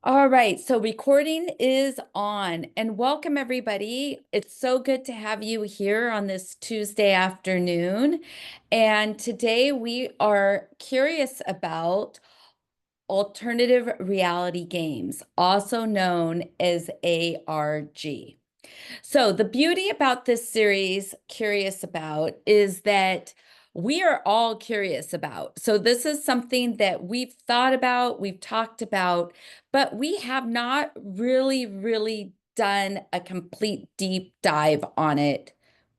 All right, so recording is on, and welcome everybody. It's so good to have you here on this Tuesday afternoon. And today we are curious about alternative reality games, also known as ARG. So, the beauty about this series, Curious About, is that we are all curious about. So, this is something that we've thought about, we've talked about, but we have not really done a complete deep dive on it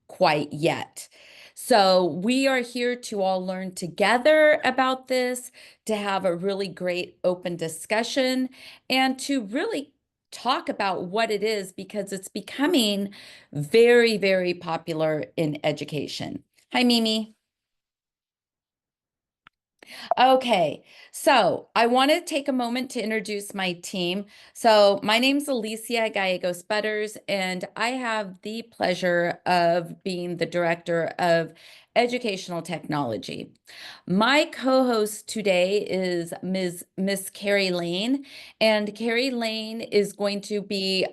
quite yet. So, we are here to all learn together about this, to have a really great open discussion, and to really talk about what it is because it's becoming very popular in education. Hi, Mimi. Okay, so I want to take a moment to introduce my team. So my name's Alicia Gallegos Butters, and I have the pleasure of being the Director of Educational Technology. My co-host today is Miss Carrie Lane, and Carrie Lane is going to be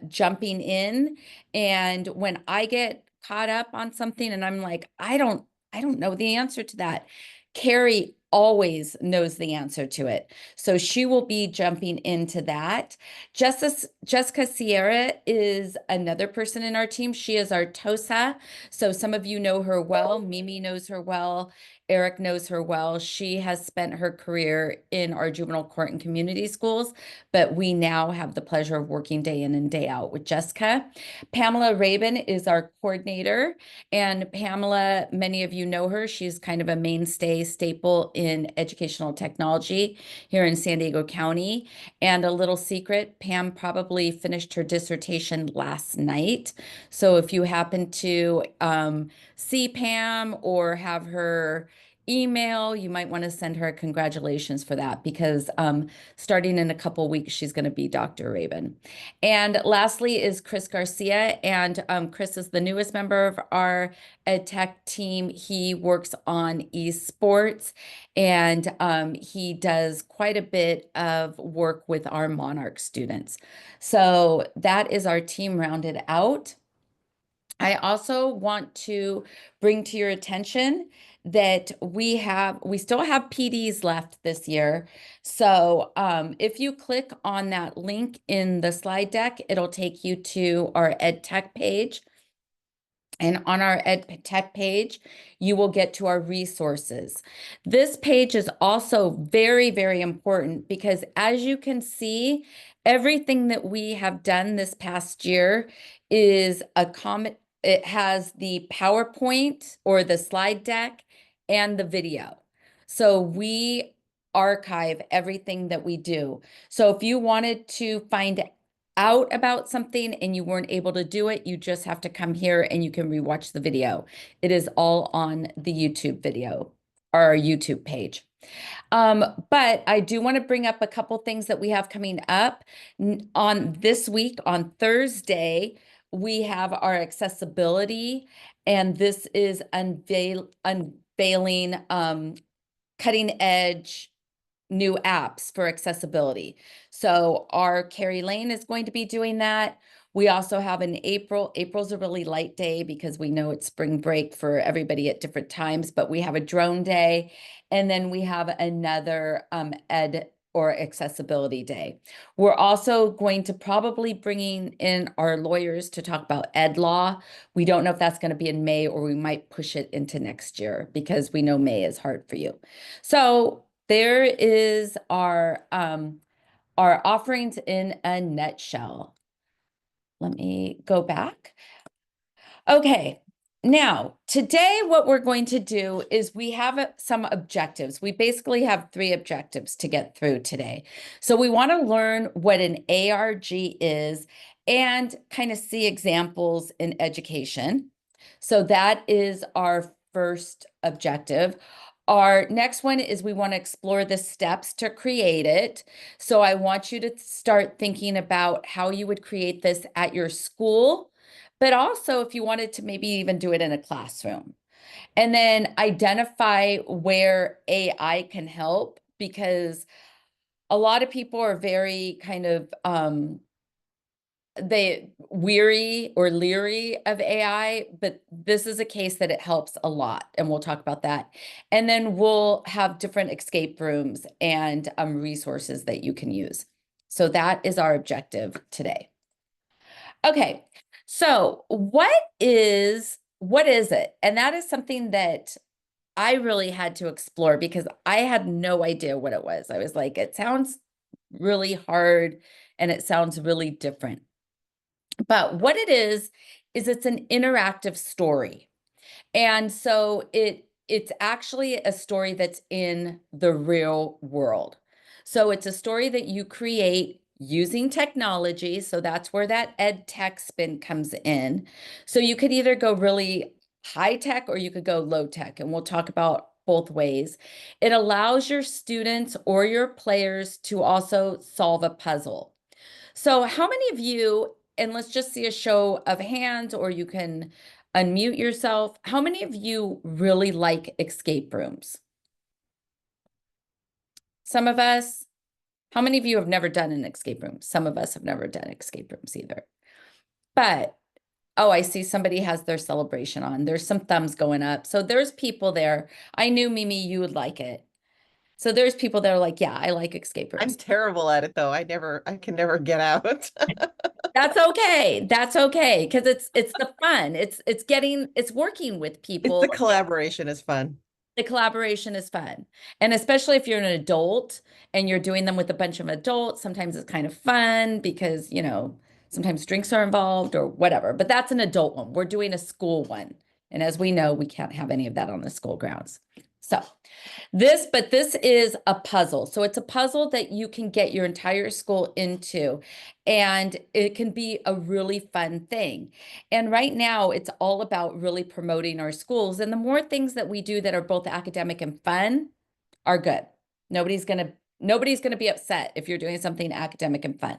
jumping in. And when I get caught up on something and I'm like, I don't know the answer to that. Carrie always knows the answer to it. So she will be jumping into that. Jessica Sierra is another person in our team. She is our TOSA. So some of you know her well. Mimi knows her well. Eric knows her well. She has spent her career in our juvenile court and community schools, but we now have the pleasure of working day in and day out with Jessica. Pamela Rabin is our coordinator. And Pamela, many of you know her. She's kind of a mainstay staple in educational technology here in San Diego County. And a little secret, Pam probably finished her dissertation last night. So if you happen to see Pam or have her email, you might want to send her congratulations for that because starting in a couple weeks, she's going to be Dr. Raven. And lastly is Chris Garcia, and Chris is the newest member of our ed tech team. He works on esports, and he does quite a bit of work with our Monarch students. So that is our team rounded out. I also want to bring to your attention that we still have PDs left this year. So if you click on that link in the slide deck, it'll take you to our Ed Tech page. And on our Ed Tech page, you will get to our resources. This page is also very important because as you can see, everything that we have done this past year is it has the PowerPoint or the slide deck and the video. So we archive everything that we do. So if you wanted to find out about something and you weren't able to do it, you just have to come here and you can rewatch the video. It is all on the YouTube video, our YouTube page. But I do want to bring up a couple things that we have coming up on this week. On Thursday, we have our accessibility, and this is unveiling cutting edge new apps for accessibility. So our Carrie Lane is going to be doing that. We also have in April. April's a really light day because we know it's spring break for everybody at different times, but we have a drone day. And then we have another ed or accessibility day. We're also going to probably bringing in our lawyers to talk about ed law. We don't know if that's going to be in May or we might push it into next year because we know May is hard for you. So there is our offerings in a nutshell. Let me go back. Okay. Now, today what we're going to do is we have some objectives. We basically have three objectives to get through today. So we want to learn what an ARG is and kind of see examples in education. So that is our first objective. Our next one is we want to explore the steps to create it. So I want you to start thinking about how you would create this at your school, but also if you wanted to maybe even do it in a classroom. And then identify where AI can help because a lot of people are very kind of they weary or leery of AI, but this is a case that it helps a lot, and we'll talk about that. And then we'll have different escape rooms and resources that you can use. So that is our objective today. Okay, so what is it? And that is something that I really had to explore because I had no idea what it was. I was like, it sounds really hard and it sounds really different. But what it is it's an interactive story. And so it's actually a story that's in the real world. So it's a story that you create using technology. So that's where that ed tech spin comes in. So you could either go really high tech or you could go low tech, and we'll talk about both ways. It allows your students or your players to also solve a puzzle. So how many of you, and let's just see a show of hands, or you can unmute yourself. How many of you really like escape rooms? Some of us. How many of you have never done an escape room? Some of us have never done escape rooms either. But, oh, I see somebody has their celebration on. There's some thumbs going up. So there's people there. I knew, Mimi, you would like it. So there's people that are like, yeah, I like escape I'm rooms. terrible at it though. I can never get out. That's okay. That's okay. Because it's the fun. It's working with It's the people. collaboration is fun. The collaboration is fun. And especially if you're an adult and you're doing them with a bunch of adults, sometimes it's kind of fun because, sometimes drinks are involved or whatever. But that's an adult one. We're doing a school one. And as we know, we can't have any of that on the school grounds. So this is a puzzle. So it's a puzzle that you can get your entire school into, and it can be a really fun thing. And right now, it's all about really promoting our schools. And the more things that we do that are both academic and fun are good. Nobody's gonna be upset if you're doing something academic and fun.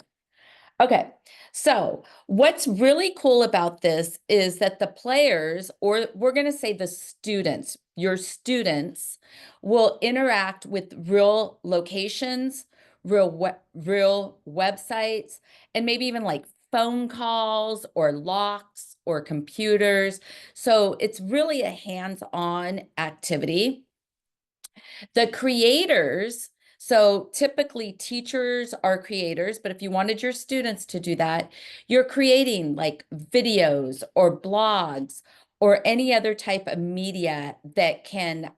Okay, so what's really cool about this is that the players, or we're going to say the students, your students will interact with real locations, real websites, and maybe even like phone calls or locks or computers. So it's really a hands-on activity. The creators, so typically teachers are creators, but if you wanted your students to do that, you're creating like videos or blogs or any other type of media that can,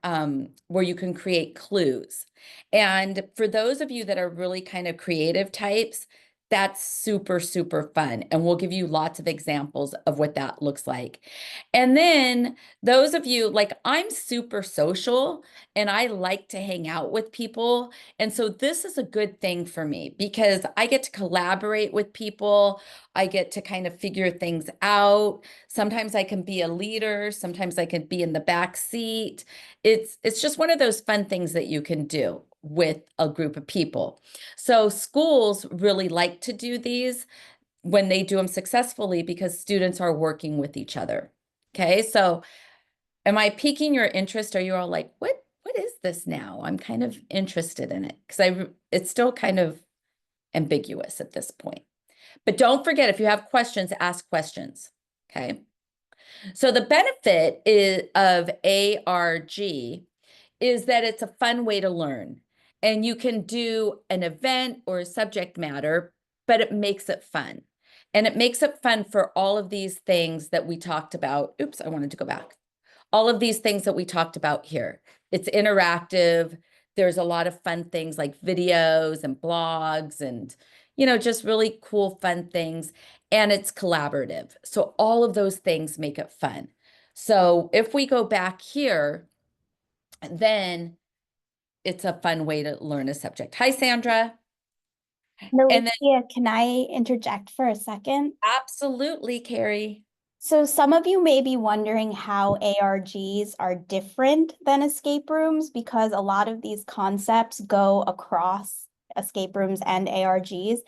where you can create clues. And for those of you that are really kind of creative types, that's super, super fun. And we'll give you lots of examples of what that looks like. And then those of you, like I'm super social, and I like to hang out with people. And so this is a good thing for me because I get to collaborate with people. I get to kind of figure things out. Sometimes I can be a leader, sometimes I can be in the back seat. It's just one of those fun things that you can do with a group of people. So schools really like to do these when they do them successfully because students are working with each other. Okay, so am I piquing your interest? Are you all like, what is this now? I'm kind of interested in it because it's still kind of ambiguous at this point. But don't forget, if you have questions, ask questions. Okay. So the benefit of ARG is that it's a fun way to learn. And you can do an event or a subject matter, but it makes it fun. And it makes it fun for all of these things that we talked about. Oops, I wanted to go back. All of these things that we talked about here. It's interactive. There's a lot of fun things like videos and blogs and, just really cool, fun things. And it's collaborative. So all of those things make it fun. So if we go back here, then it's a fun way to learn a subject. Hi, Sandra. And then Alicia, can I interject for a second? absolutely, Carrie. So some of you may be wondering how ARGs are different than escape rooms because a lot of these concepts go across escape rooms and ARGs.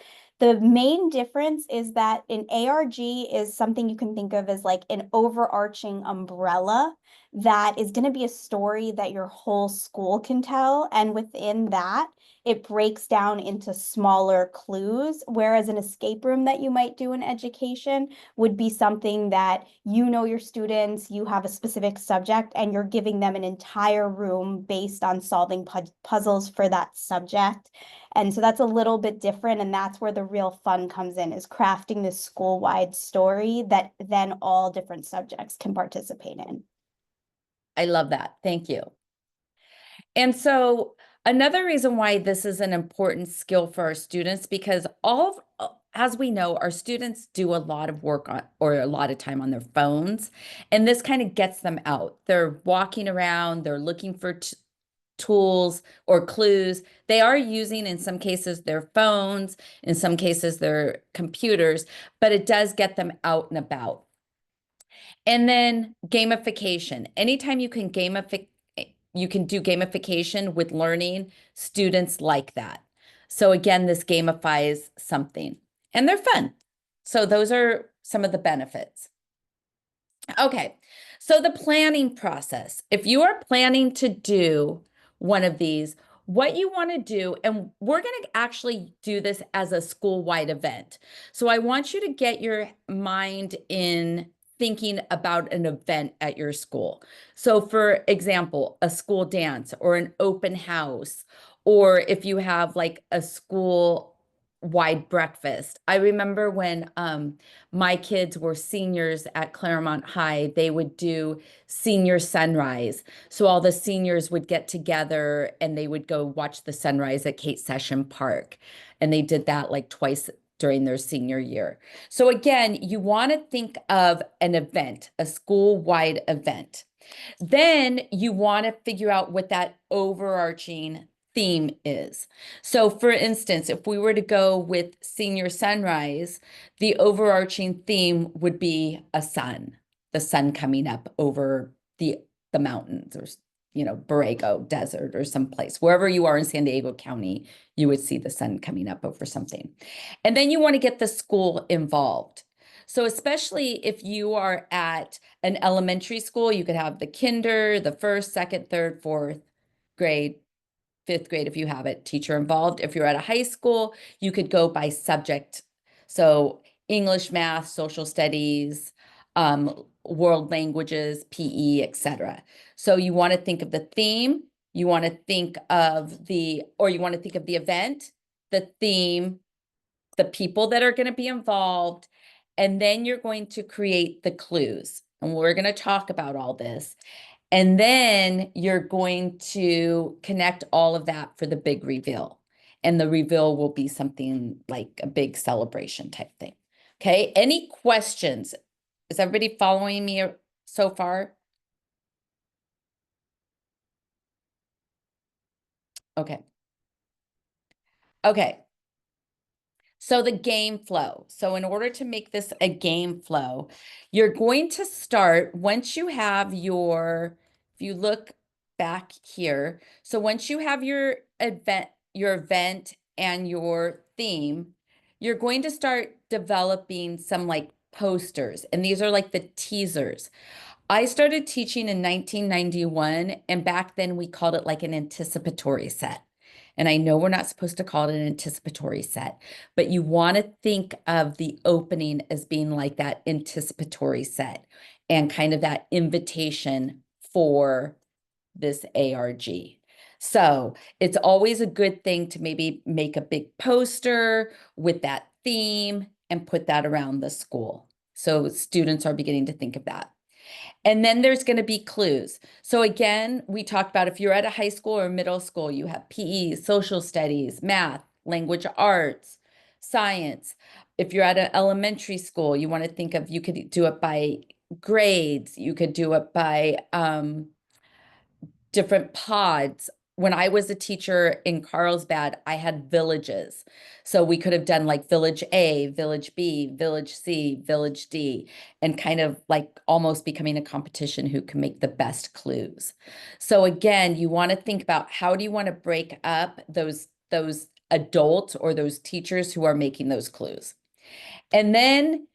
The main difference is that an ARG is something you can think of as like an overarching umbrella that is going to be a story that your whole school can tell. And within that, it breaks down into smaller clues, whereas an escape room that you might do in education would be something that you know your students, you have a specific subject, and you're giving them an entire room based on solving puzzles for that subject. And so that's a little bit different, and that's where the real fun comes in, is crafting this school-wide story that then all different subjects can participate in. I love that. Thank you. And so another reason why this is an important skill for our students, because as we know, our students do a lot of work on, or a lot of time on their phones, and this kind of gets them out. They're walking around, they're looking for tools or clues. They are using, in some cases, their phones, in some cases, their computers, but it does get them out and about. And then gamification. Anytime you can you can do gamification with learning, students like that. So again, this gamifies something and they're fun. So those are some of the benefits. Okay, so the planning process. If you are planning to do one of these, what you want to do, and we're going to actually do this as a school-wide event. So I want you to get your mind in thinking about an event at your school. So for example, a school dance or an open house, or if you have like a school-wide breakfast. I remember when my kids were seniors at Claremont High, they would do senior sunrise. So all the seniors would get together and they would go watch the sunrise at Kate Session Park. And they did that like twice during their senior year. So again, you want to think of an event, a school-wide event. Then you want to figure out what that overarching theme is. So for instance, if we were to go with Senior Sunrise, the overarching theme would be a sun, the sun coming up over the mountains, or Borrego Desert or someplace. Wherever you are in San Diego County, you would see the sun coming up over something. And then you want to get the school involved. So especially if you are at an elementary school, you could have the kinder, the first, second, third, fourth grade, fifth grade if you have it, teacher involved. If you're at a high school, you could go by subject. So English, math, social studies, world languages, PE, etc. So you want to think of the theme, you want to think of the event, the theme, the people that are going to be involved, and then you're going to create the clues. And we're going to talk about all this. And then you're going to connect all of that for the big reveal. And the reveal will be something like a big celebration type thing. Okay, any questions? Is everybody following me so far? Okay. Okay. So the game flow. So in order to make this a game flow, you're going to start once you have if you look back here, so once you have your event and your theme, you're going to start developing some like posters, and these are like the teasers. I started teaching in 1991, and back then we called it like an anticipatory set. And I know we're not supposed to call it an anticipatory set, but you want to think of the opening as being like that anticipatory set and kind of that invitation for this ARG. So it's always a good thing to maybe make a big poster with that theme and put that around the school. So students are beginning to think of that. And then there's going to be clues. So again, we talked about if you're at a high school or middle school, you have PE, social studies, math, language arts, science. If you're at an elementary school, you want to think of, you could do it by grades. You could do it by different pods. When I was a teacher in Carlsbad, I had villages. So we could have done like village A, village B, village C, village D, and kind of like almost becoming a competition who can make the best clues. So again, you want to think about how do you want to break up those adult or those teachers who are making those clues. And then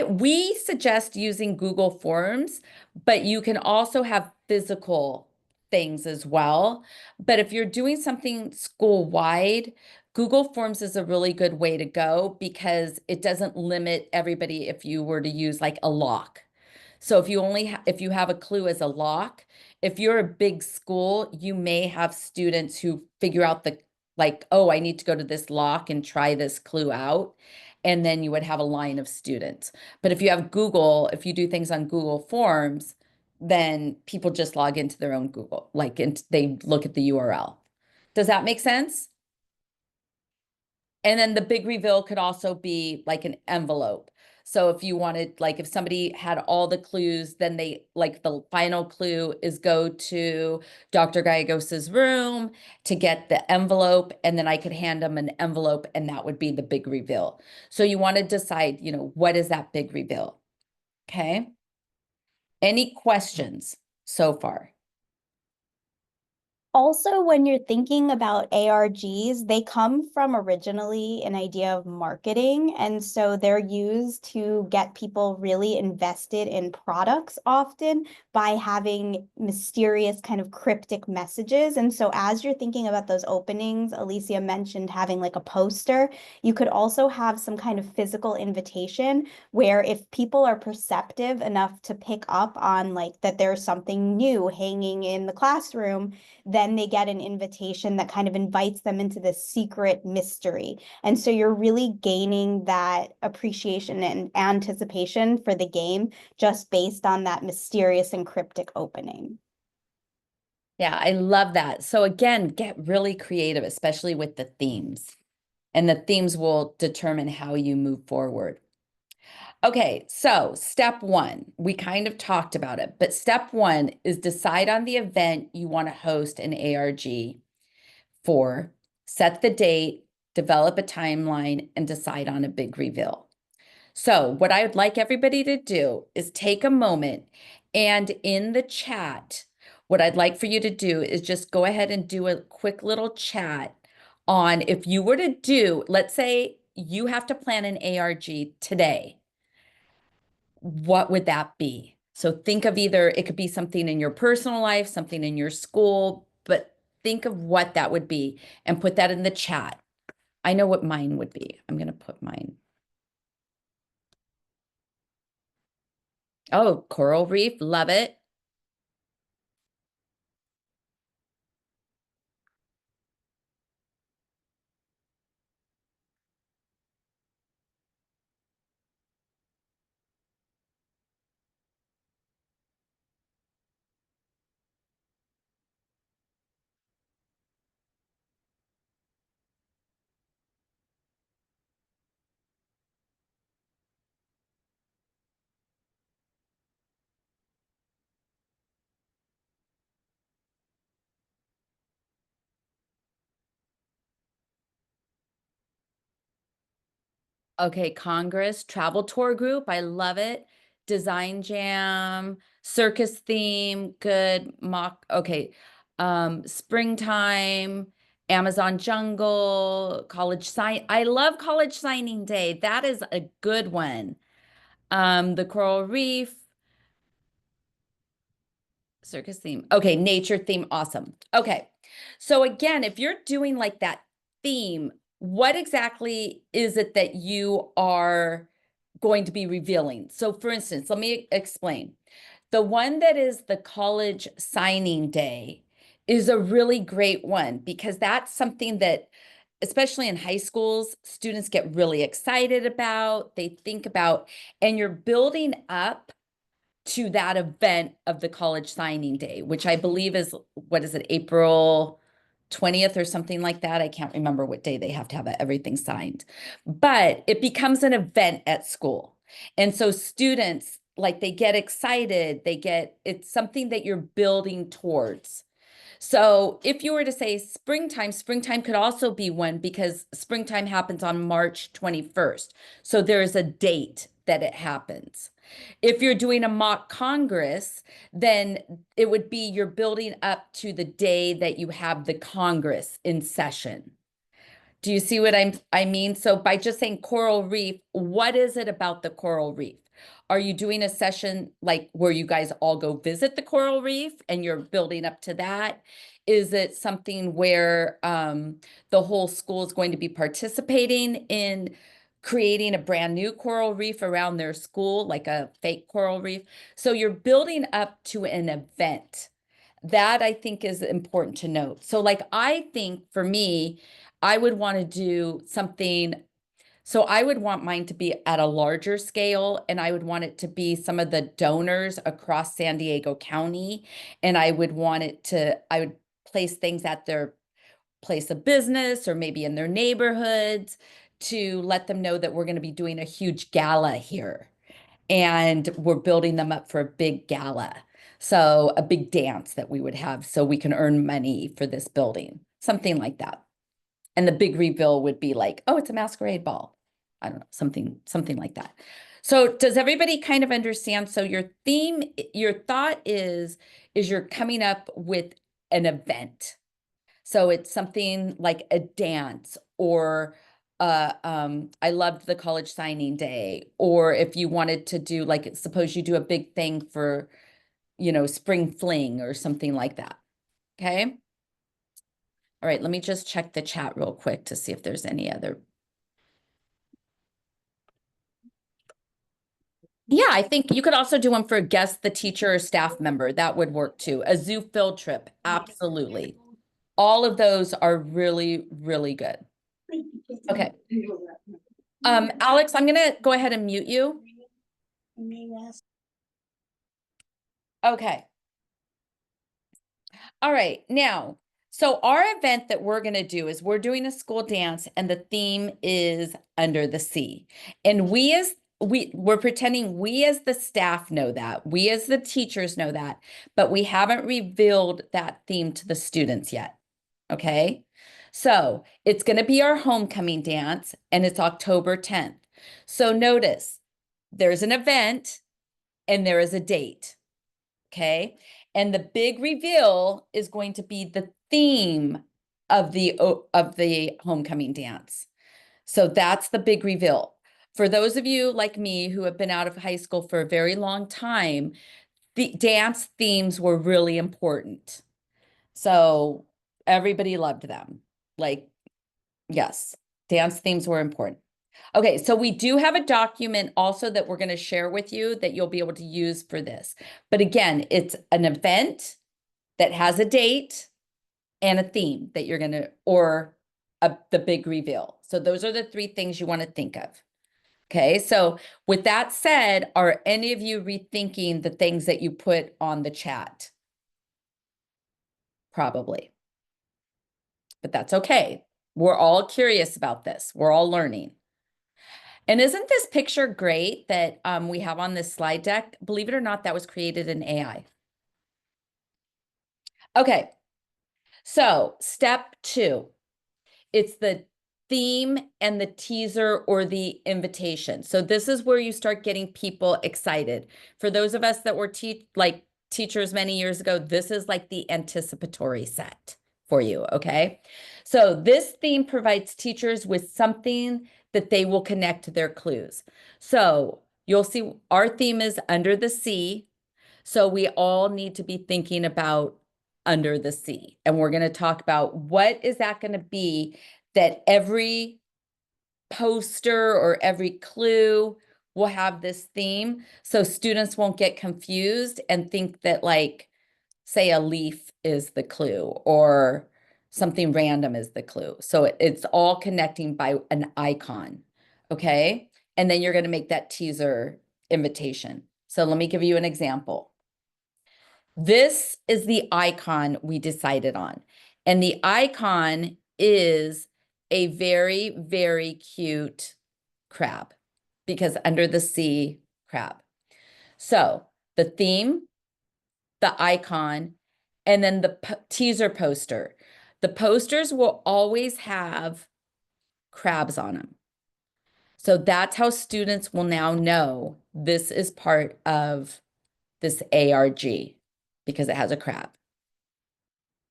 we suggest using Google Forms, but you can also have physical things as well. But if you're doing something school-wide, Google Forms is a really good way to go because it doesn't limit everybody if you were to use like a lock. So if you have a clue as a lock, if you're a big school, you may have students who figure out like, oh, I need to go to this lock and try this clue out. And then you would have a line of students. But if you have Google, if you do things on Google Forms, then people just log into their own Google, like, and they look at the URL. Does that make sense? And then the big reveal could also be like an envelope. So if you wanted, like if somebody had all the clues, then they like the final clue is go to Dr. Gallegos's room to get the envelope, and then I could hand them an envelope and that would be the big reveal. So you want to decide, what is that big reveal? Okay. Any questions so far? Also, when you're thinking about ARGs, they come from originally an idea of marketing. And so they're used to get people really invested in products often by having mysterious kind of cryptic messages. And so as you're thinking about those openings, Alicia mentioned having like a poster. You could also have some kind of physical invitation where if people are perceptive enough to pick up on like that there's something new hanging in the classroom, then they get an invitation that kind of invites them into this secret mystery. And so you're really gaining that appreciation and anticipation for the game just based on that mysterious and cryptic opening. Yeah, I love that. So again, get really creative, especially with the themes. And the themes will determine how you move forward. Okay, so step one, we kind of talked about it, but step one is decide on the event you want to host an ARG for, set the date, develop a timeline, and decide on a big reveal. So what I would like everybody to do is take a moment, and in the chat, what I'd like for you to do is just go ahead and do a quick little chat on if you were to do, let's say you have to plan an ARG today, what would that be? So think of either, it could be something in your personal life, something in your school, but think of what that would be and put that in the chat. I know what mine would be. I'm going to put mine. Oh, coral reef, love it. Okay, Congress, travel tour group, I love it. Design jam, circus theme, good mock. Okay, springtime, Amazon jungle, college sign. I love college signing day. That is a good one. The coral reef, circus theme. Okay, nature theme, awesome. Okay, so again, if you're doing like that theme, what exactly is it that you are going to be revealing? So for instance, let me explain. The one that is the college signing day is a really great one because that's something that, especially in high schools, students get really excited about, they think about, and you're building up to that event of the college signing day, which I believe is, what is it, April 20th or something like that. I can't remember what day they have to have everything signed, but it becomes an event at school. And so students, like, they get excited, it's something that you're building towards. So if you were to say springtime could also be one because springtime happens on March 21st. So there's a date that it happens. If you're doing a mock Congress, then it would be you're building up to the day that you have the Congress in session, Do you see what I mean? So by just saying coral reef, what is it about the coral reef? Are you doing a session like where you guys all go visit the coral reef and you're building up to that? Is it something where the whole school is going to be participating in creating a brand new coral reef around their school, like a fake coral reef? So you're building up to an event. That I think is important to note. So like I think for me, I would want to do something. So I would want mine to be at a larger scale, and I would want it to be some of the donors across San Diego County. And I would want it to, I would place things at their place of business or maybe in their neighborhoods to let them know that we're going to be doing a huge gala here. And we're building them up for a big gala. So a big dance that we would have so we can earn money for this building, something like that. And the big reveal would be like, oh, it's a masquerade ball. I don't know, something like that. So does everybody kind of understand? So your theme, your thought is you're coming up with an event. So it's something like a dance or I loved the college signing day. Or if you wanted to do like, suppose you do a big thing for, spring fling or something like that. Okay. All right, let me just check the chat real quick to see if there's any other. Yeah, I think you could also do one for a guest, the teacher or staff member. That would work too. A zoo field trip, absolutely. All of those are really, really good. Okay. Alex, I'm gonna go ahead and mute you. Okay. All right, now, so our event that we're going to do is we're doing a school dance and the theme is Under the Sea. And we're pretending we as the staff know that, we as the teachers know that, but we haven't revealed that theme to the students yet. Okay? So, it's going to be our homecoming dance and it's October 10th. So notice there's an event and there is a date. Okay. And the big reveal is going to be the theme of the homecoming dance. So that's the big reveal. For those of you like me who have been out of high school for a very long time, the dance themes were really important. So everybody loved them. Like, yes, dance themes were important. Okay, so we do have a document also that we're going to share with you that you'll be able to use for this. But again, it's an event that has a date and a theme that you're going to, or the big reveal. So those are the three things you want to think of. Okay, so with that said, are any of you rethinking the things that you put on the chat? Probably. But that's okay. We're all curious about this. We're all learning. And isn't this picture great that we have on this slide deck? Believe it or not, that was created in AI. Okay, so step 2, it's the theme and the teaser or the invitation. So this is where you start getting people excited. For those of us that were teachers many years ago, this is like the anticipatory set for you, okay? So this theme provides teachers with something that they will connect to their clues. So you'll see our theme is Under the Sea. So we all need to be thinking about Under the Sea. And we're going to talk about what is that going to be that every poster or every clue will have this theme. So students won't get confused and think that like, say a leaf is the clue or something random is the clue. So it's all connecting by an icon. Okay. And then you're going to make that teaser invitation. So let me give you an example. This is the icon we decided on. And the icon is a very, very cute crab because Under the Sea crab. So the theme, the icon, and then the teaser poster. The posters will always have crabs on them. So that's how students will now know this is part of this ARG because it has a crab.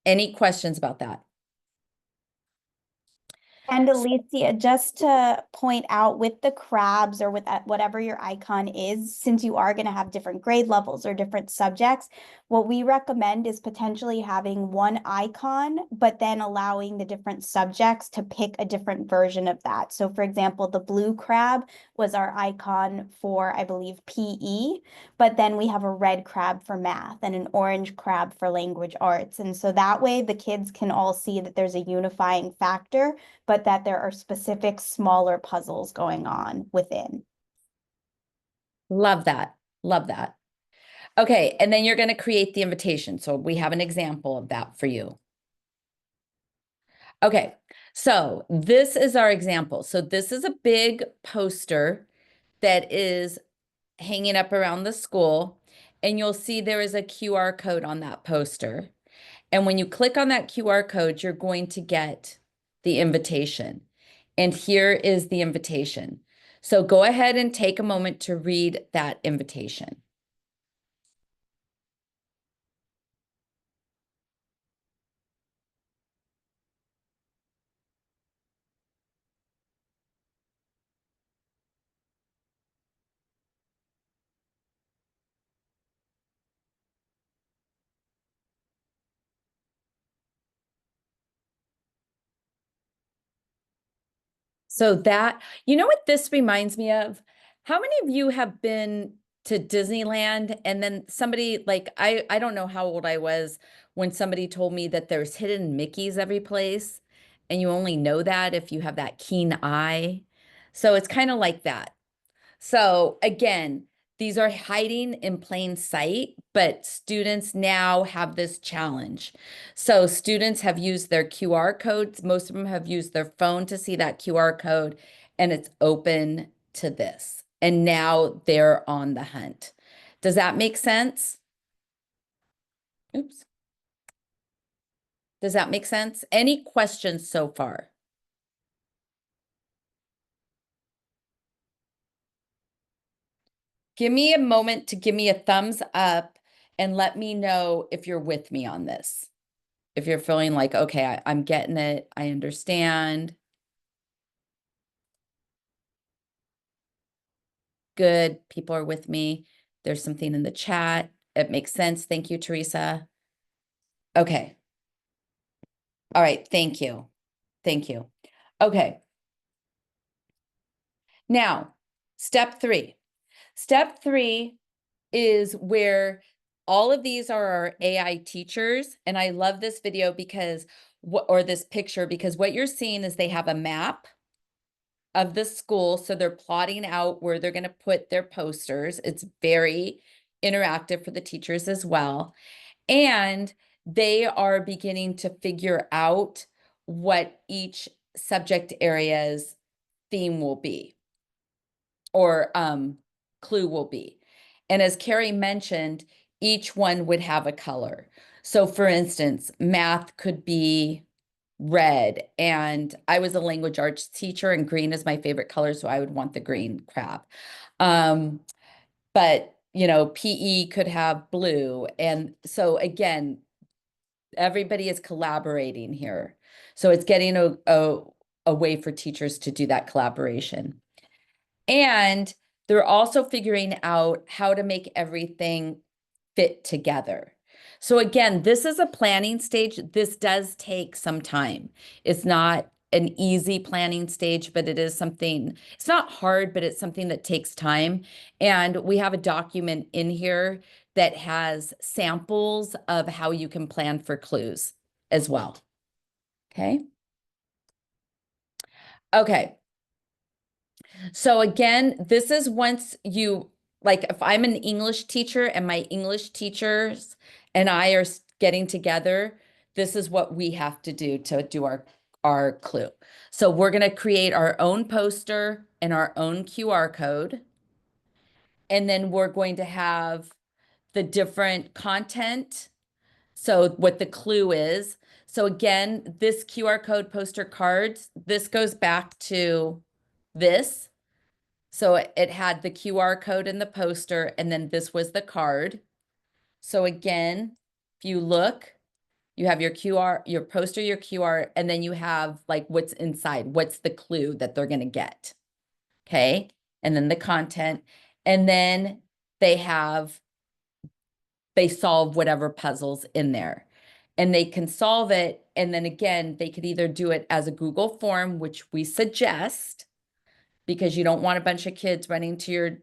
Any questions about that? And Alicia, just to point out with the crabs or with whatever your icon is, since you are going to have different grade levels or different subjects, what we recommend is potentially having one icon, but then allowing the different subjects to pick a different version of that. So for example, the blue crab was our icon for, I believe, PE, but then we have a red crab for math and an orange crab for language arts. And so that way the kids can all see that there's a unifying factor, but that there are specific smaller puzzles going on within. Love that. Love that. Okay, and then you're going to create the invitation. So we have an example of that for you. Okay, so this is our example. So this is a big poster that is hanging up around the school, and you'll see there is a QR code on that poster. And when you click on that QR code, you're going to get the invitation. And here is the invitation. So go ahead and take a moment to read that invitation. So that, you know what this reminds me of? How many of you have been to Disneyland and then somebody like I don't know how old I was when somebody told me that there's hidden Mickeys every place and you only know that if you have that keen eye. So it's kind of like that. So again, these are hiding in plain sight, but students now have this challenge. So students have used their QR codes. Most of them have used their phone to see that QR code, and it's open to this. And now they're on the hunt. Does that make sense? Oops. Does that make sense? Any questions so far? Give me a moment to give me a thumbs up and let me know if you're with me on this. If you're feeling like, okay, I'm getting it, I understand. Good, people are with me. There's something in the chat. It makes sense. Thank you, Teresa. Okay. All right, thank you. Thank you. Okay. Now, step 3. Step 3 is where all of these are our AI teachers. And I love this video because, or this picture, because what you're seeing is they have a map of the school. So they're plotting out where they're going to put their posters. It's very interactive for the teachers as well. And they are beginning to figure out what each subject area's theme will be or clue will be. And as Carrie mentioned, each one would have a color. So for instance, math could be red, and I was a language arts teacher and green is my favorite color, so I would want the green crab. But you know, PE could have blue. And so again, everybody is collaborating here. So it's getting a way for teachers to do that collaboration. And they're also figuring out how to make everything fit together. So again, this is a planning stage. This does take some time. It's not an easy planning stage, but it is something, it's not hard, but it's something that takes time. And we have a document in here that has samples of how you can plan for clues as well. Okay. Okay. So again, this is once you, like if I'm an English teacher and my English teachers and I are getting together, this is what we have to do our clue. So we're going to create our own poster and our own QR code. And then we're going to have the different content. So what the clue is. So again, this QR code poster cards, this goes back to this. So it had the QR code in the poster, and then this was the card. So again, if you look, You have your QR, your poster, your QR, and then you have like what's inside, what's the clue that they're going to get. Okay. And then the content. And then they solve whatever puzzles in there. And they can solve it. And then again, they could either do it as a Google form, which we suggest, because you don't want a bunch of kids running to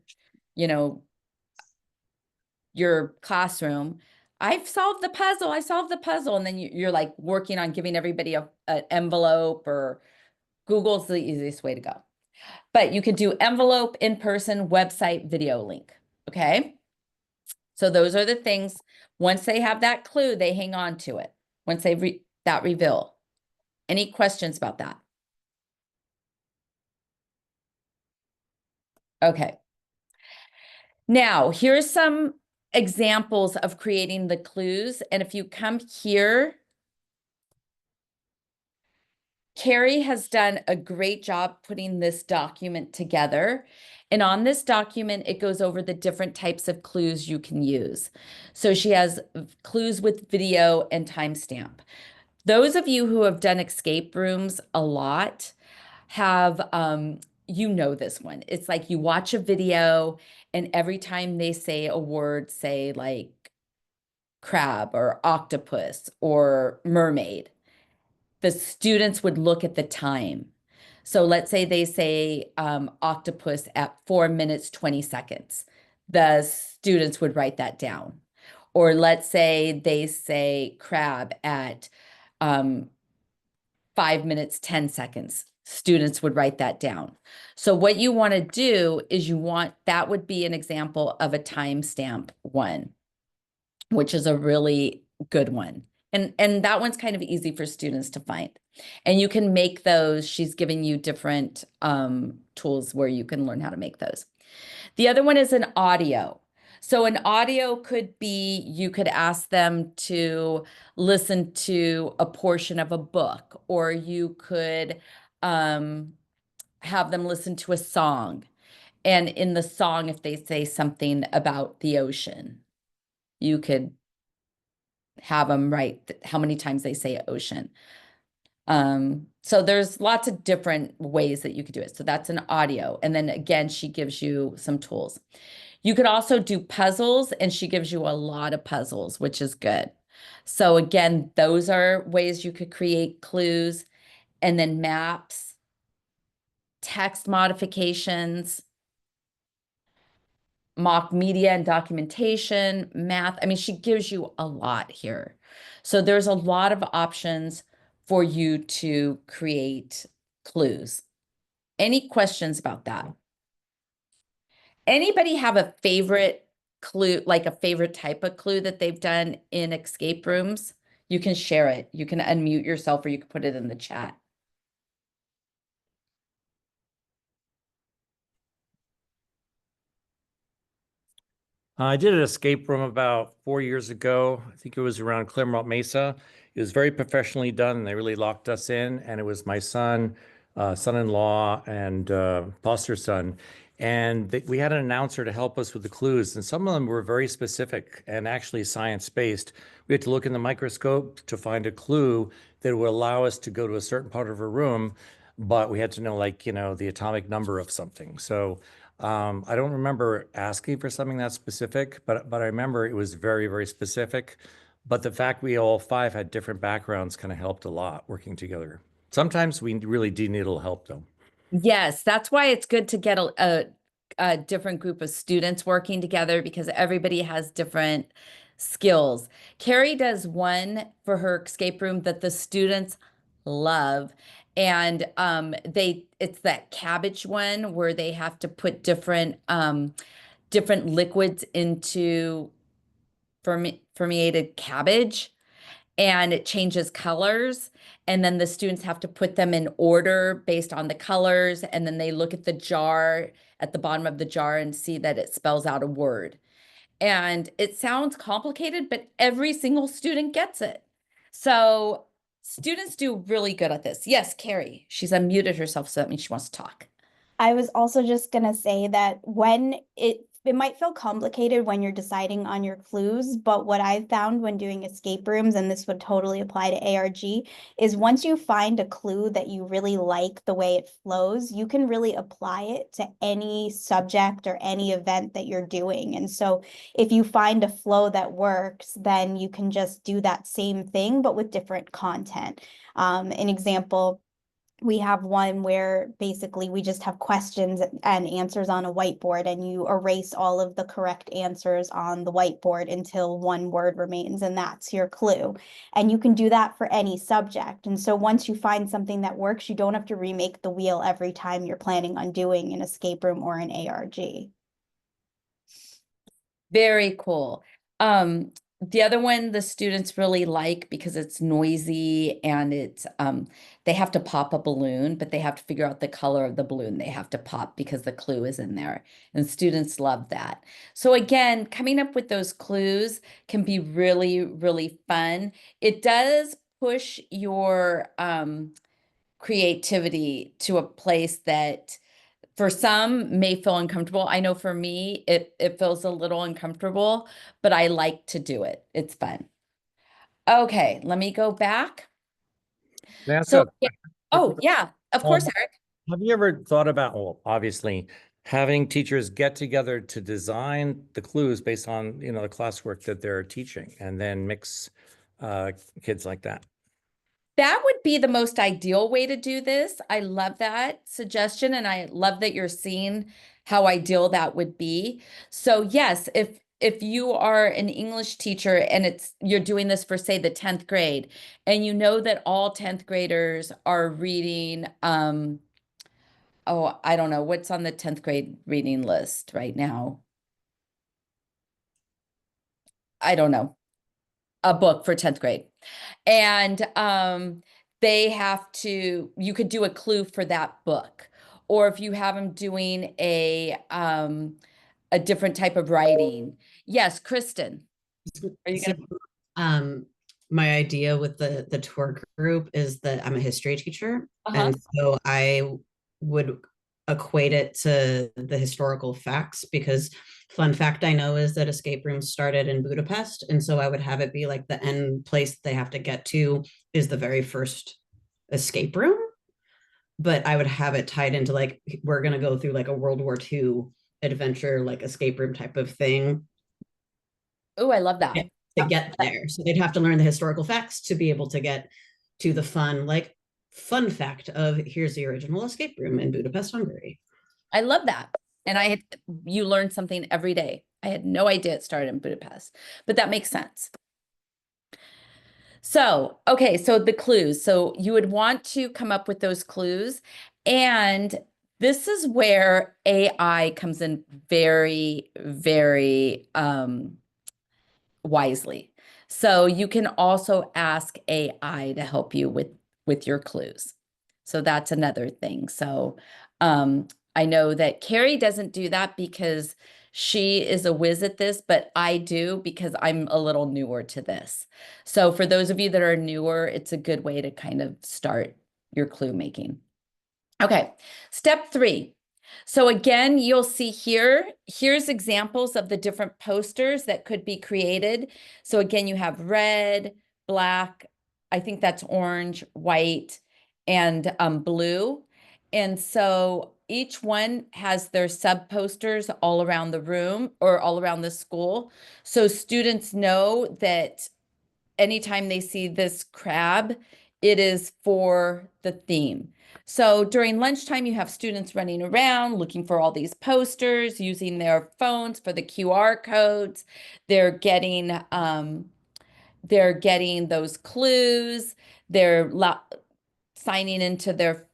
your classroom. I've solved the puzzle. I solved the puzzle. And then you're like working on giving everybody an envelope, or Google's the easiest way to go. But you could do envelope, in person, website, video link. Okay. So those are the things. Once they have that clue, they hang on to it. Once they that reveal. Any questions about that? Okay. Now, here's some examples of creating the clues. And if you come here, Carrie has done a great job putting this document together. And on this document, it goes over the different types of clues you can use. So she has clues with video and timestamp. Those of you who have done escape rooms a lot have, you know this one. It's like you watch a video and every time they say a word, say like crab or octopus or mermaid, the students would look at the time. So let's say they say octopus at 4 minutes, 20 seconds. The students would write that down. Or let's say they say crab at 5 minutes, 10 seconds. Students would write that down. So what you want to do is that would be an example of a timestamp one, which is a really good one. And that one's kind of easy for students to find. And you can make those. She's giving you different tools where you can learn how to make those. The other one is an audio. So an audio could be, you could ask them to listen to a portion of a book, or you could have them listen to a song. And in the song, if they say something about the ocean, you could have them write how many times they say ocean. So there's lots of different ways that you could do it. So that's an audio. And then again, she gives you some tools. You could also do puzzles, and she gives you a lot of puzzles, which is good. So again, those are ways you could create clues, and then maps, text modifications, mock media and documentation, math. I mean, she gives you a lot here. So there's a lot of options for you to create clues. Any questions about that? Anybody have a favorite clue, like a favorite type of clue that they've done in escape rooms? You can share it. You can unmute yourself, or you can put it in the chat. I did an escape room about 4 years ago. I think it was around Claremont Mesa. It was very professionally done, and they really locked us in. And it was my son, son-in-law, and foster son. And we had an announcer to help us with the clues, and some of them were very specific and actually science-based. We had to look in the microscope to find a clue that would allow us to go to a certain part of a room, but we had to know, like, the atomic number of something. So I don't remember asking for something that specific, but I remember it was very, very specific. But the fact we all five had different backgrounds kind of helped a lot working together. Sometimes we really do need a little help, though. Yes, that's why it's good to get a different group of students working together, because everybody has different skills. Carrie does one for her escape room that the students love. And it's that cabbage one where they have to put different liquids into fermented cabbage, and it changes colors. And then the students have to put them in order based on the colors. And then they look at the jar, at the bottom of the jar, and see that it spells out a word. And it sounds complicated, but every single student gets it. So students do really good at this. Yes, Carrie, she's unmuted herself, so that means she wants to talk. I was also just gonna say that when it it might feel complicated when you're deciding on your clues, but what I've found when doing escape rooms, and this would totally apply to ARG, is once you find a clue that you really like the way it flows, you can really apply it to any subject or any event that you're doing. And so if you find a flow that works, then you can just do that same thing, but with different content. An example, we have one where basically we just have questions and answers on a whiteboard, and you erase all of the correct answers on the whiteboard until one word remains, and that's your clue. And you can do that for any subject. And so once you find something that works, you don't have to remake the wheel every time you're planning on doing an escape room or an ARG. Very cool. The other one the students really like because it's noisy and it's they have to pop a balloon, but they have to figure out the color of the balloon they have to pop because the clue is in there. And students love that. So again, coming up with those clues can be really, really fun. It does push your creativity to a place that for some may feel uncomfortable. I know for me, it feels a little uncomfortable, but I like to do it. It's fun. Okay, let me go back. Can I ask So, a yeah, quick oh question? yeah, of course, Eric. Have you ever thought about, well, obviously, having teachers get together to design the clues based on, the classwork that they're teaching and then mix kids like that? That would be the most ideal way to do this. I love that suggestion, and I love that you're seeing how ideal that would be. So yes, if you are an English teacher and you're doing this for say the 10th grade, and you know that all 10th graders are reading oh, I don't know, what's on the 10th grade reading list right now? I don't know, a book for 10th grade. And they have to, you could do a clue for that book. Or if you have them doing a different type of writing. Yes, Kristen, are you So, gonna? um, my idea with the tour group is that I'm a history teacher, Uh-huh. and so I would equate it to the historical facts because fun fact I know is that escape rooms started in Budapest, and so I would have it be like the end place they have to get to is the very first escape room, but I would have it tied into like we're gonna go through like a World War II adventure, like escape room type of thing Oh, I love that. to get there. So they'd have to learn the historical facts to be able to get to the fun fact of here's the original escape room in Budapest, Hungary. I love that. And you learn something every day. I had no idea it started in Budapest, but that makes sense. So, okay, so the clues. So you would want to come up with those clues. And this is where AI comes in very, very wisely. So you can also ask AI to help you with your clues. So that's another thing. So I know that Carrie doesn't do that because she is a whiz at this, but I do because I'm a little newer to this. So for those of you that are newer, it's a good way to kind of start your clue making. Okay, step 3. So again, you'll see here's examples of the different posters that could be created. So again, you have red, black, I think that's orange, white, and blue. And so each one has their sub posters all around the room or all around the school. So students know that anytime they see this crab, it is for the theme. So during lunchtime, you have students running around looking for all these posters, using their phones for the QR codes. They're getting those clues. They're signing into their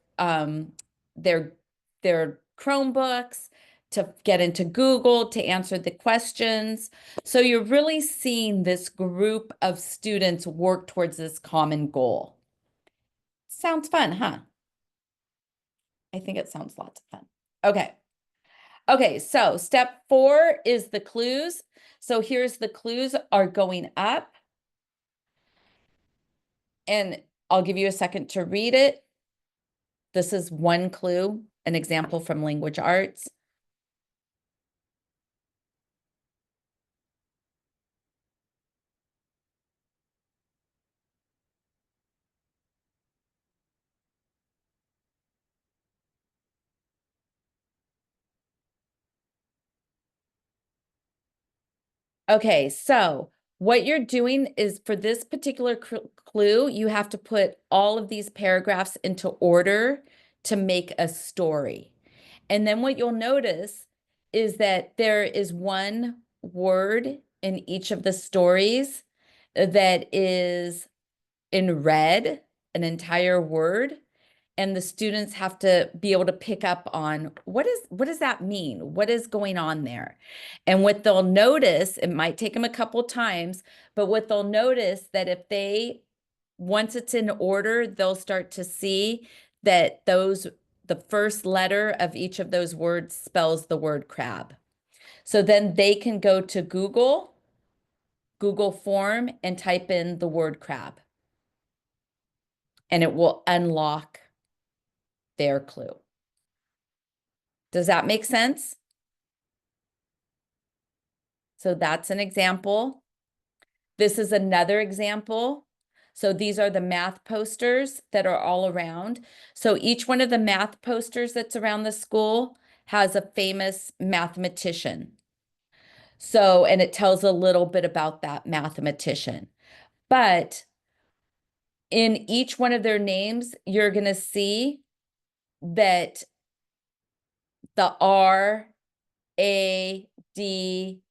their Chromebooks to get into Google to answer the questions. So you're really seeing this group of students work towards this common goal. Sounds fun, huh? I think it sounds lots of fun. Okay. Okay, so step 4 is the clues. So here's the clues are going up. And I'll give you a second to read it. This is one clue, an example from language arts. Okay, so what you're doing is for this particular clue, you have to put all of these paragraphs into order to make a story. And then what you'll notice is that there is one word in each of the stories that is in red, an entire word, and the students have to be able to pick up on what does that mean? What is going on there? And what they'll notice, it might take them a couple times, but what they'll notice that if they, once it's in order, they'll start to see that the first letter of each of those words spells the word crab. So then they can go to Google Form, and type in the word crab, and it will unlock their clue. Does that make sense? So that's an example. This is another example. So these are the math posters that are all around. So each one of the math posters that's around the school has a famous mathematician. So, and it tells a little bit about that mathematician. But in each one of their names, you're going to see that the R, A, D,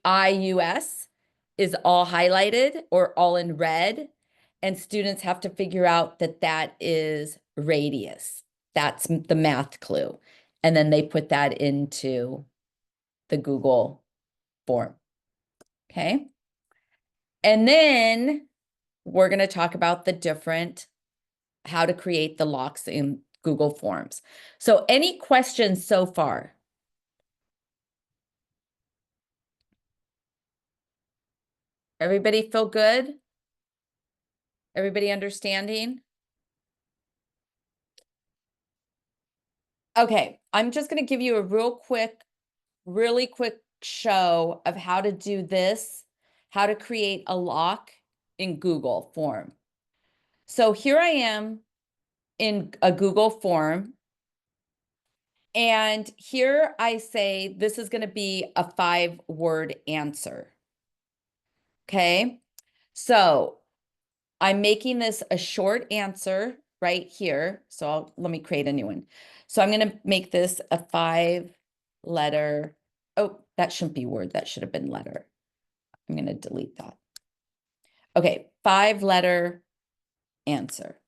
IUS is all highlighted or all in red. And students have to figure out that that is radius. That's the math clue. And then they put that into the Google form. Okay. And then we're going to talk about how to create the locks in Google Forms. So any questions so far? Everybody feel good? Everybody understanding? Okay, I'm just going to give you a really quick show of how to do this, how to create a lock in Google form. So here I am in a Google form. And here I say, this is going to be a 5-word answer. Okay, so I'm making this a short answer right here. So let me create a new one. So I'm going to make this a 5-letter. Oh, that shouldn't be word. That should have been letter. I'm going to delete that. Okay, 5-letter answer.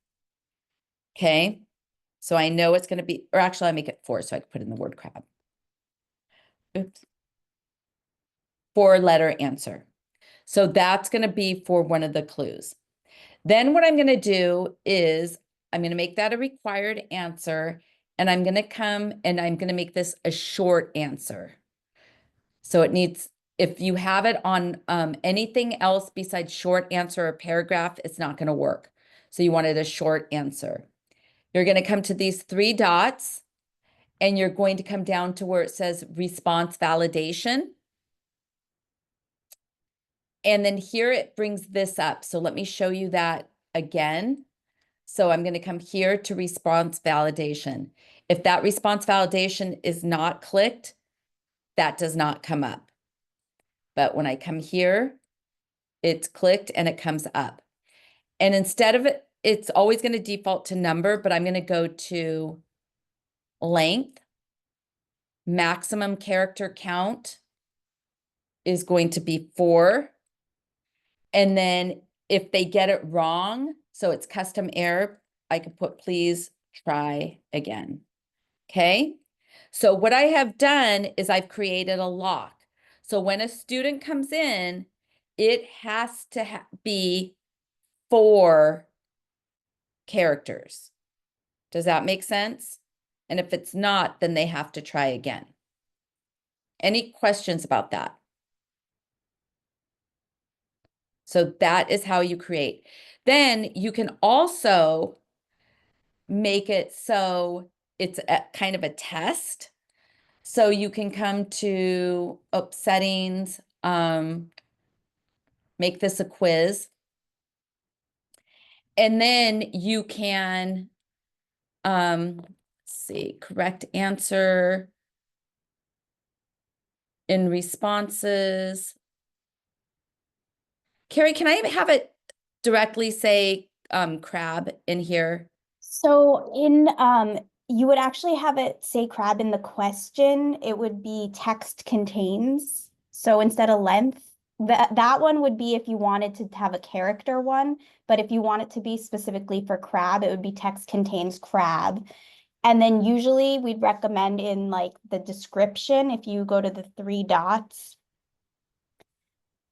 Okay, so I know it's going to be, or actually I make it 4 so I can put in the word crab. Oops. 4-letter answer. So that's going to be for one of the clues. Then what I'm going to do is I'm going to make that a required answer, and I'm going to come and I'm going to make this a short answer. So it needs, if you have it on anything else besides short answer or paragraph, it's not going to work. So you wanted a short answer. You're going to come to these 3 dots, and you're going to come down to where it says response validation. And then here it brings this up. So let me show you that again. So I'm going to come here to response validation. If that response validation is not clicked, that does not come up. But when I come here, it's clicked and it comes up. And instead of it, it's always going to default to number, but I'm going to go to length. Maximum character count is going to be 4. And then if they get it wrong, so it's custom error, I could put please try again. Okay. So what I have done is I've created a lock. So when a student comes in, it has to be 4 characters. Does that make sense? And if it's not, then they have to try again. Any questions about that? So that is how you create. Then you can also make it so it's kind of a test. So you can come to settings, make this a quiz. And then you can, let's see, correct answer. in responses. Carrie, can I have it directly say crab in here? So in you would actually have it say crab in the question. It would be text contains. So instead of length, that one would be if you wanted to have a character one, but if you want it to be specifically for crab, it would be text contains crab. And then usually we'd recommend in like the description, if you go to the three dots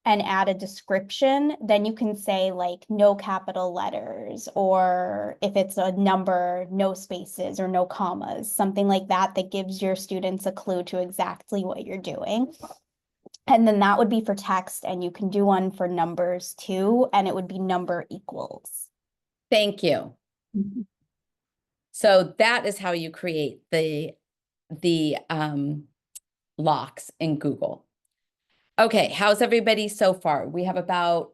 and add a description, then you can say like no capital letters, or if it's a number, no spaces or no commas, something like that, that gives your students a clue to exactly what you're doing. And then that would be for text, and you can do one for numbers too, and it would be number equals. Thank you. So that is how you create the locks in Google. Okay, how's everybody so far? We have about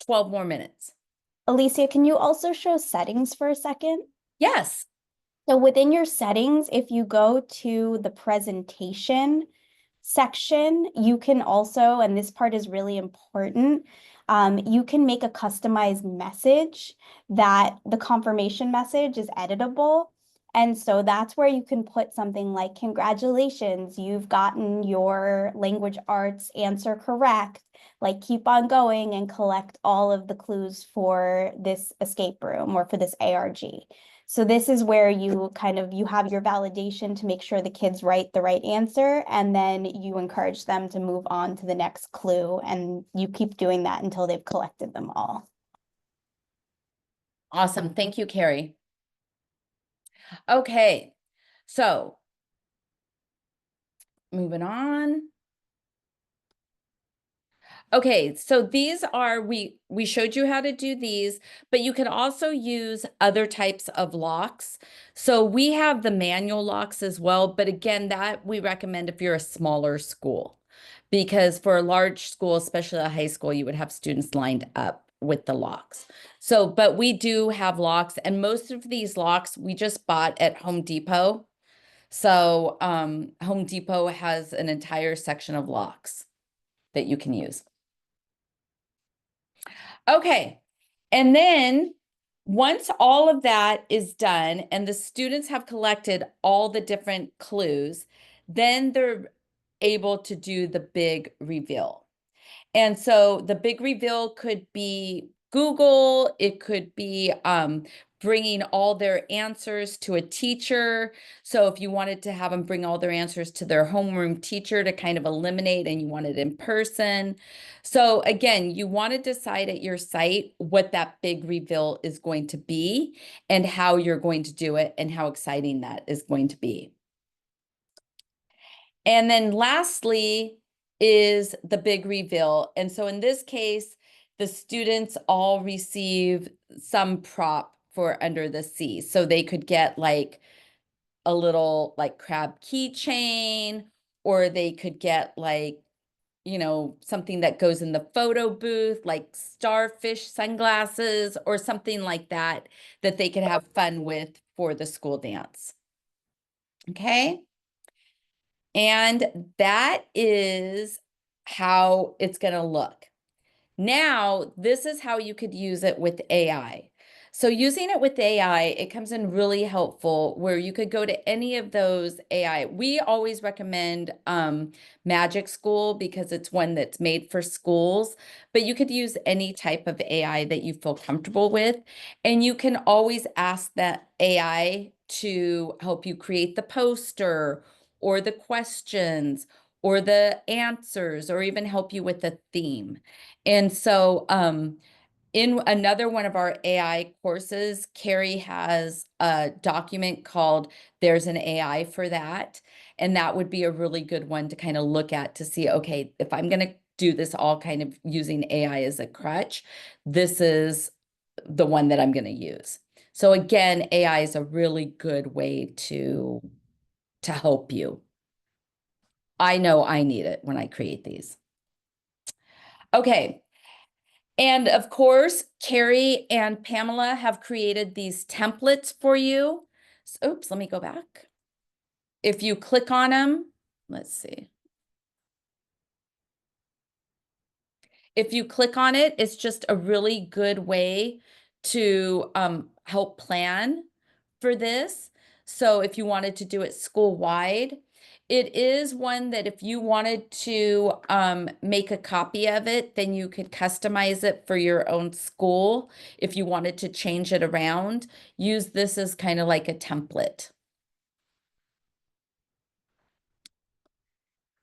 12 more minutes. Alicia, can you also show settings for a second? Yes. So within your settings, if you go to the presentation section, you can also, and this part is really important, you can make a customized message that the confirmation message is editable. And so that's where you can put something like, congratulations, you've gotten your language arts answer correct. Like, keep on going and collect all of the clues for this escape room or for this ARG. So this is where you you have your validation to make sure the kids write the right answer, and then you encourage them to move on to the next clue, and you keep doing that until they've collected them all. Awesome. Thank you, Carrie. Okay, so moving on. Okay, so these are, we showed you how to do these, but you can also use other types of locks. So we have the manual locks as well, but again, that we recommend if you're a smaller school, because for a large school, especially a high school, you would have students lined up with the locks. So, but we do have locks, and most of these locks we just bought at Home Depot. So Home Depot has an entire section of locks that you can use. Okay, and then once all of that is done and the students have collected all the different clues, then they're able to do the big reveal. And so the big reveal could be Google, it could be bringing all their answers to a teacher. So if you wanted to have them bring all their answers to their homeroom teacher to kind of eliminate, and you want it in person. So again, you want to decide at your site what that big reveal is going to be and how you're going to do it and how exciting that is going to be. And then lastly is the big reveal. And so in this case, the students all receive some prop for Under the Sea. So they could get like a little like crab keychain, or they could get like, you know, something that goes in the photo booth, like starfish sunglasses or something like that, that they could have fun with for the school dance. Okay. And that is how it's going to look. Now, this is how you could use it with AI. So using it with AI, it comes in really helpful where you could go to any of those AI. We always recommend Magic School because it's one that's made for schools, but you could use any type of AI that you feel comfortable with. And you can always ask that AI to help you create the poster or the questions or the answers, or even help you with the theme. And so in another one of our AI courses, Carrie has a document called There's an AI for That. And that would be a really good one to kind of look at to see, okay, if I'm going to do this all kind of using AI as a crutch, this is the one that I'm going to use. So again, AI is a really good way to help you. I know I need it when I create these. Okay. And of course, Carrie and Pamela have created these templates for you. So, oops, let me go back. If you click on them, let's see. if you click on it, it's just a really good way to help plan for this. So if you wanted to do it school-wide, it is one that if you wanted to make a copy of it, then you could customize it for your own school. If you wanted to change it around, use this as kind of like a template.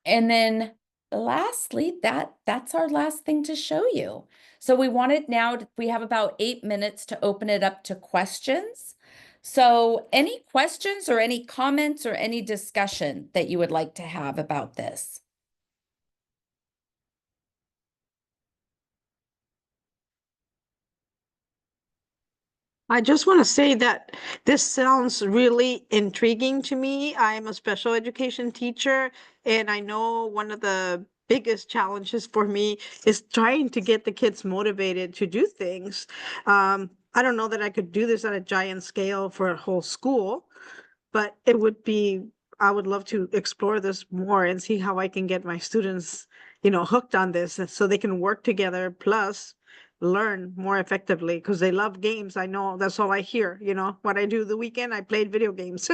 And then lastly, that's our last thing to show you. So we have about 8 minutes to open it up to questions. So any questions or any comments or any discussion that you would like to have about this? I just want to say that this sounds really intriguing to me. I'm a special education teacher, and I know one of the biggest challenges for me is trying to get the kids motivated to do things. I don't know that I could do this at a giant scale for a whole school, but it would be, I would love to explore this more and see how I can get my students, hooked on this so they can work together. Plus, learn more effectively because they love games. I know that's all I hear. What I do the weekend, I played video games.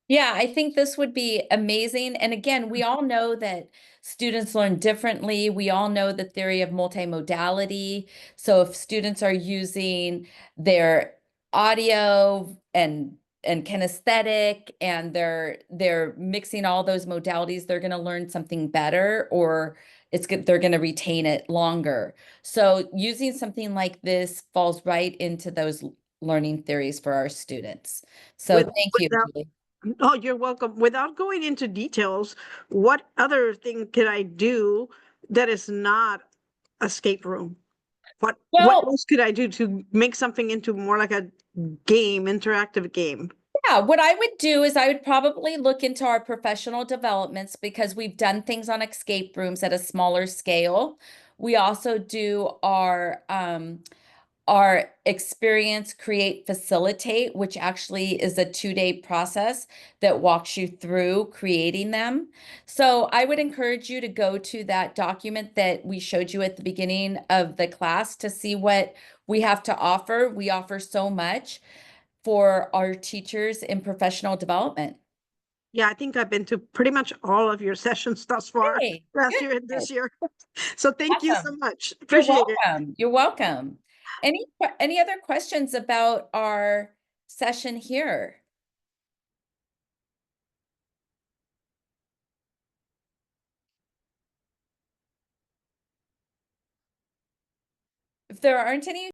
Yeah, I think this would be amazing. And again, we all know that students learn differently. We all know the theory of multimodality. So if students are using their audio and kinesthetic and they're mixing all those modalities, they're going to learn something better, or they're going to retain it longer. So using something like this falls right into those learning theories for our students. So With thank you, without Julie. Oh, you're welcome. Without going into details, what other thing can I do that is not escape room? What Well, else could I do to make something into more like a game, interactive game? yeah, what I would do is I would probably look into our professional developments because we've done things on escape rooms at a smaller scale. We also do our experience create facilitate, which actually is a 2-day process that walks you through creating them. So I would encourage you to go to that document that we showed you at the beginning of the class to see what we have to offer. We offer so much for our teachers in professional development. Yeah, I think I've been to pretty much all of your sessions thus far, Hey, last good, year and good. this year. So thank you so Awesome. much. You're Appreciate it. welcome. You're welcome. Any other questions about our session here? If there aren't any